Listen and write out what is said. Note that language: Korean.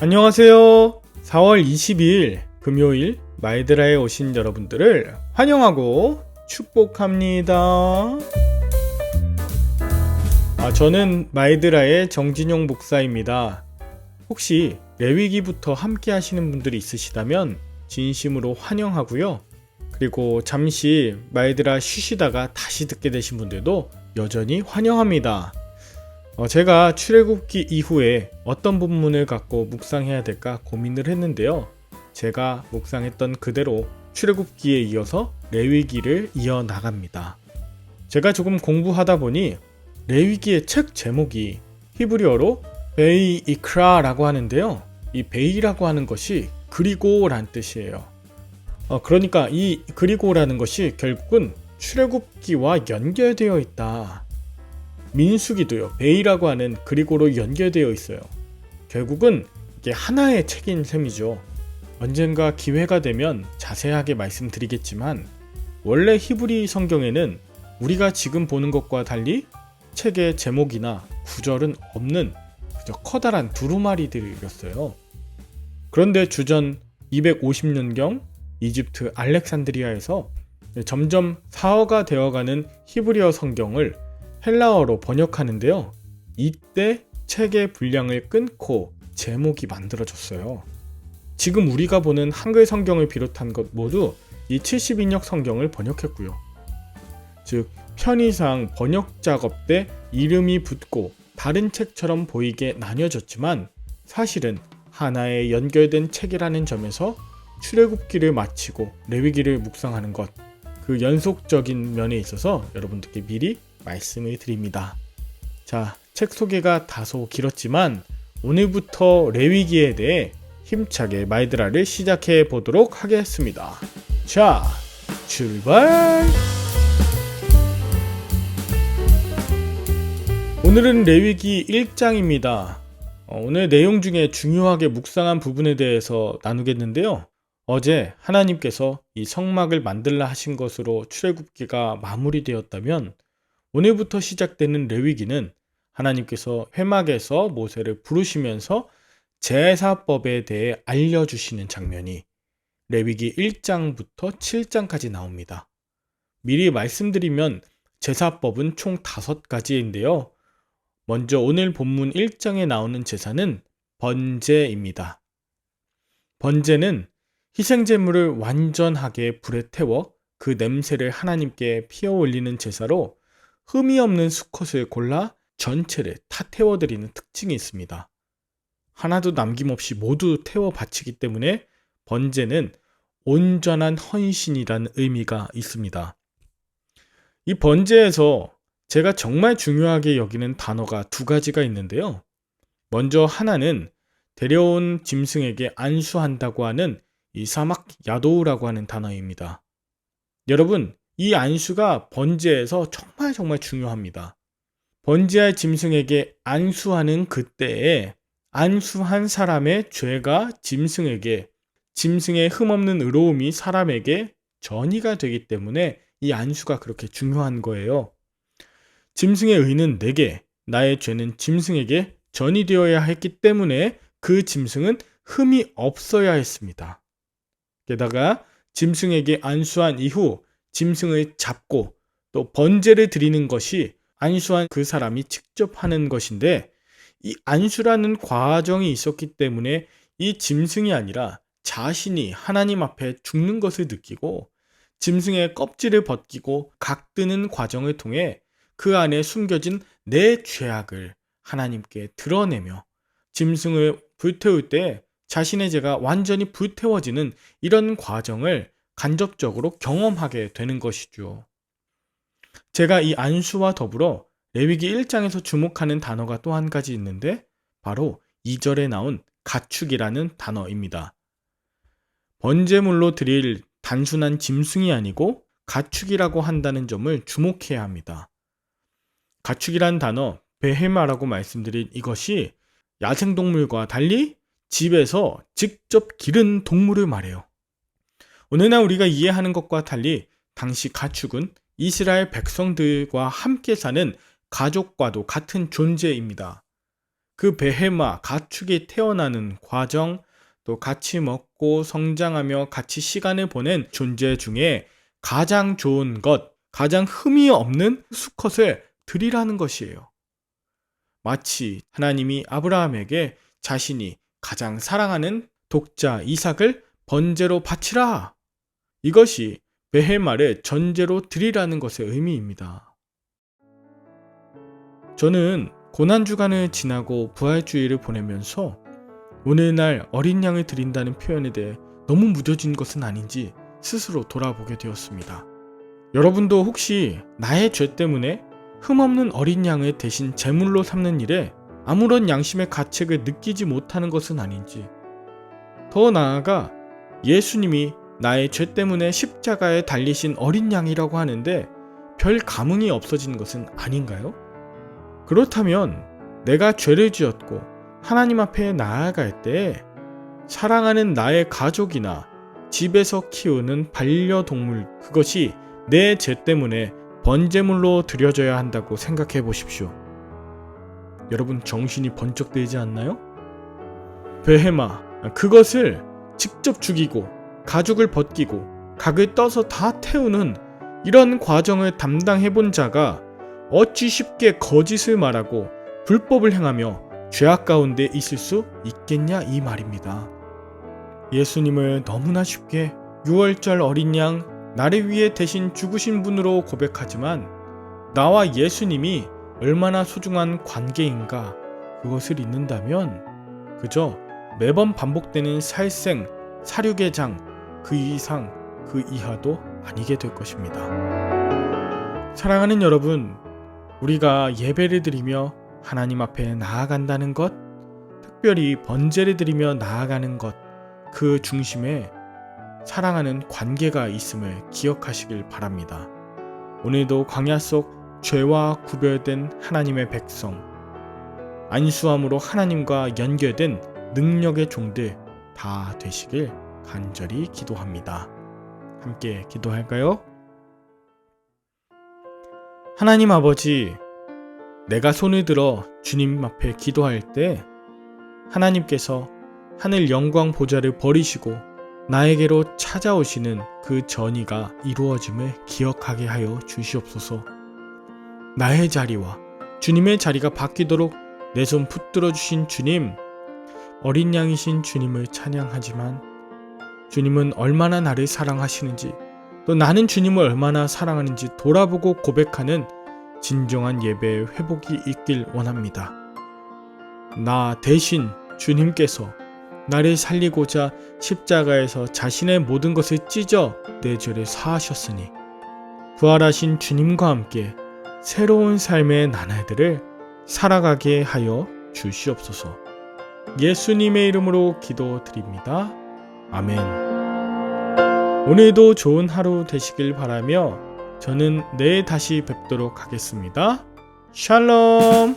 안녕하세요. 4월 22일 금요일 마이드라에 오신 여러분들을 환영하고 축복합니다. 저는 마이드라의 정진용 목사입니다. 혹시 레위기부터 함께 하시는 분들이 있으시다면 진심으로 환영하고요. 그리고 잠시 마이드라 쉬시다가 다시 듣게 되신 분들도 여전히 환영합니다. 제가 출애굽기 이후에 어떤 본문을 갖고 묵상해야 될까 고민을 했는데요. 제가 묵상했던 그대로 출애굽기에 이어서 레위기를 이어나갑니다. 제가 조금 공부하다 보니 레위기의 책 제목이 히브리어로 베이 이크라라고 하는데요. 이 베이라고 하는 것이 그리고란 뜻이에요. 그러니까 이 그리고라는 것이 결국은 출애굽기와 연결되어 있다. 민수기도요. 베이라고 하는 그리고로 연결되어 있어요. 결국은 이게 하나의 책인 셈이죠. 언젠가 기회가 되면 자세하게 말씀드리겠지만 원래 히브리 성경에는 우리가 지금 보는 것과 달리 책의 제목이나 구절은 없는 그저 커다란 두루마리들이었어요. 그런데 주전 250년경 이집트 알렉산드리아에서 점점 사어가 되어가는 히브리어 성경을 헬라어로 번역하는데요. 이때 책의 분량을 끊고 제목이 만들어졌어요. 지금 우리가 보는 한글 성경을 비롯한 것 모두 이 70인역 성경을 번역했고요. 즉 편의상 번역 작업 때 이름이 붙고 다른 책처럼 보이게 나뉘어졌지만 사실은 하나의 연결된 책이라는 점에서 출애굽기를 마치고 레위기를 묵상하는 것, 그 연속적인 면에 있어서 여러분들께 미리 말씀을 드립니다. 자, 책 소개가 다소 길었지만 오늘부터 레위기에 대해 힘차게 마이드라를 시작해 보도록 하겠습니다. 자, 출발! 오늘은 레위기 1장입니다. 오늘 내용 중에 중요하게 묵상한 부분에 대해서 나누겠는데요. 어제 하나님께서 이 성막을 만들라 하신 것으로 출애굽기가 마무리되었다면 오늘부터 시작되는 레위기는 하나님께서 회막에서 모세를 부르시면서 제사법에 대해 알려주시는 장면이 레위기 1장부터 7장까지 나옵니다. 미리 말씀드리면 제사법은 총 5가지인데요. 먼저 오늘 본문 1장에 나오는 제사는 번제입니다. 번제는 희생제물을 완전하게 불에 태워 그 냄새를 하나님께 피워 올리는 제사로 흠이 없는 수컷을 골라 전체를 다 태워드리는 특징이 있습니다. 하나도 남김없이 모두 태워 바치기 때문에 번제는 온전한 헌신이라는 의미가 있습니다. 이 번제에서 제가 정말 중요하게 여기는 단어가 2가지가 있는데요. 먼저 하나는 데려온 짐승에게 안수한다고 하는 이 사막 야도우라고 하는 단어입니다. 여러분, 이 안수가 번제에서 정말 중요합니다. 번제할 짐승에게 안수하는 그때에 안수한 사람의 죄가 짐승에게, 짐승의 흠없는 의로움이 사람에게 전이가 되기 때문에 이 안수가 그렇게 중요한 거예요. 짐승의 의는 내게, 나의 죄는 짐승에게 전이 되어야 했기 때문에 그 짐승은 흠이 없어야 했습니다. 게다가 짐승에게 안수한 이후 짐승을 잡고 또 번제를 드리는 것이 안수한 그 사람이 직접 하는 것인데 이 안수라는 과정이 있었기 때문에 이 짐승이 아니라 자신이 하나님 앞에 죽는 것을 느끼고 짐승의 껍질을 벗기고 각드는 과정을 통해 그 안에 숨겨진 내 죄악을 하나님께 드러내며 짐승을 불태울 때 자신의 죄가 완전히 불태워지는 이런 과정을 간접적으로 경험하게 되는 것이죠. 제가 이 안수와 더불어 레위기 1장에서 주목하는 단어가 또 한 가지 있는데 바로 2절에 나온 가축이라는 단어입니다. 번제물로 드릴 단순한 짐승이 아니고 가축이라고 한다는 점을 주목해야 합니다. 가축이란 단어, 베헤마라고 말씀드린 이것이 야생동물과 달리 집에서 직접 기른 동물을 말해요. 오늘날 우리가 이해하는 것과 달리 당시 가축은 이스라엘 백성들과 함께 사는 가족과도 같은 존재입니다. 그 베헤마, 가축이 태어나는 과정, 또 같이 먹고 성장하며 같이 시간을 보낸 존재 중에 가장 좋은 것, 가장 흠이 없는 수컷을 드리라는 것이에요. 마치 하나님이 아브라함에게 자신이 가장 사랑하는 독자 이삭을 번제로 바치라. 이것이 베헤마를 전제로 드리라는 것의 의미입니다. 저는 고난주간을 지나고 부활주의를 보내면서 오늘날 어린 양을 드린다는 표현에 대해 너무 무뎌진 것은 아닌지 스스로 돌아보게 되었습니다. 여러분도 혹시 나의 죄 때문에 흠없는 어린 양을 대신 제물로 삼는 일에 아무런 양심의 가책을 느끼지 못하는 것은 아닌지, 더 나아가 예수님이 나의 죄 때문에 십자가에 달리신 어린 양이라고 하는데 별 감흥이 없어진 것은 아닌가요? 그렇다면 내가 죄를 지었고 하나님 앞에 나아갈 때 사랑하는 나의 가족이나 집에서 키우는 반려동물, 그것이 내 죄 때문에 번제물로 드려져야 한다고 생각해 보십시오. 여러분 정신이 번쩍 들지 않나요? 베헤마, 그것을 직접 죽이고 가죽을 벗기고 각을 떠서 다 태우는 이런 과정을 담당해 본 자가 어찌 쉽게 거짓을 말하고 불법을 행하며 죄악 가운데 있을 수 있겠냐 이 말입니다. 예수님을 너무나 쉽게 6월절 어린 양, 나를 위해 대신 죽으신 분으로 고백하지만 나와 예수님이 얼마나 소중한 관계인가, 그것을 잊는다면 그저 매번 반복되는 살생, 사륙의 장, 그 이상 그 이하도 아니게 될 것입니다. 사랑하는 여러분, 우리가 예배를 드리며 하나님 앞에 나아간다는 것, 특별히 번제를 드리며 나아가는 것, 그 중심에 사랑하는 관계가 있음을 기억하시길 바랍니다. 오늘도 광야 속 죄와 구별된 하나님의 백성, 안수함으로 하나님과 연결된 능력의 종들 다 되시길 간절히 기도합니다. 함께 기도할까요? 하나님 아버지, 내가 손을 들어 주님 앞에 기도할 때 하나님께서 하늘 영광 보좌를 버리시고 나에게로 찾아오시는 그 전이가 이루어짐을 기억하게 하여 주시옵소서. 나의 자리와 주님의 자리가 바뀌도록 내 손 붙들어 주신 주님, 어린 양이신 주님을 찬양하지만 주님은 얼마나 나를 사랑하시는지, 또 나는 주님을 얼마나 사랑하는지 돌아보고 고백하는 진정한 예배의 회복이 있길 원합니다. 나 대신 주님께서 나를 살리고자 십자가에서 자신의 모든 것을 찢어 내 죄를 사하셨으니 부활하신 주님과 함께 새로운 삶의 나날들을 살아가게 하여 주시옵소서. 예수님의 이름으로 기도드립니다. 아멘. 오늘도 좋은 하루 되시길 바라며 저는 내일 다시 뵙도록 하겠습니다. 샬롬.